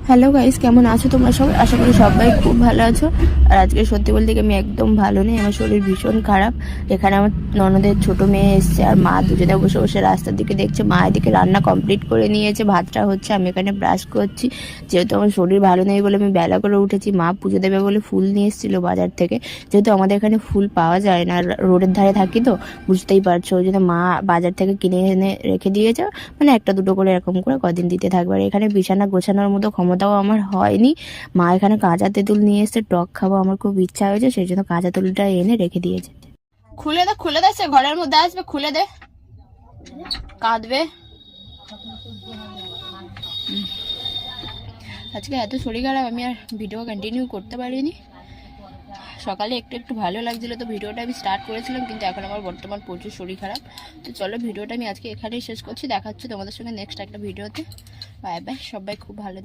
Hello guys, কেমন আছো তোমরা সবাই? আশা করি সবাই খুব ভালো আছো। আর আজকে সত্যি বলতে কি আমি একদম ভালো নেই, আমার শরীর ভীষণ খারাপ। এখানে আমার ননদের ছোট মেয়ে এসছে আর মা দুজনে বসে বসে রাস্তার দিকে দেখছে। মা এদিকে রান্না কমপ্লিট করে নিয়েছে, ভাতটা হচ্ছে, আমি এখানে ব্রাশ করছি। যেহেতু আমার শরীর ভালো নেই বলে আমি বেলা করে উঠেছি। মা পুজো দেবে বলে ফুল নিয়ে এসেছিলো বাজার থেকে, যেহেতু আমাদের এখানে ফুল পাওয়া যায় না, রোডের ধারে থাকি তো বুঝতেই পারছো, ওই জন্য মা বাজার থেকে কিনে এনে রেখে দিয়েছে। মানে একটা দুটো করে এরকম করে কদিন দিতে থাকবে। আর এখানে বিছানা গোছানোর মতো ক্ষমতাও আমার হয়নি। মা এখানে কাঁচা তেঁতুল নিয়ে এসে টক খাবো, আমার খুব ইচ্ছা হয়েছে, সেই জন্য কাঁচা তেঁতুলটা এনে রেখে দিয়েছে। খুলে দে, খুলে দে, সে ঘরের মধ্যে আসবে, খুলে দে, কাঁদবে। আজকে এত শরীর খারাপ, আমি আর ভিডিও কন্টিনিউ করতে পারিনি। সকালে একটু একটু ভালো লাগছিল তো ভিডিওটা আমি স্টার্ট করেছিলাম, কিন্তু এখন আমার বর্তমান প্রচুর শরীর খারাপ। তো চলো ভিডিওটা আমি আজকে এখানেই শেষ করছি, দেখা হচ্ছে তোমাদের সঙ্গে নেক্সট একটা ভিডিওতে। বাই বাই, সবাই খুব ভালো।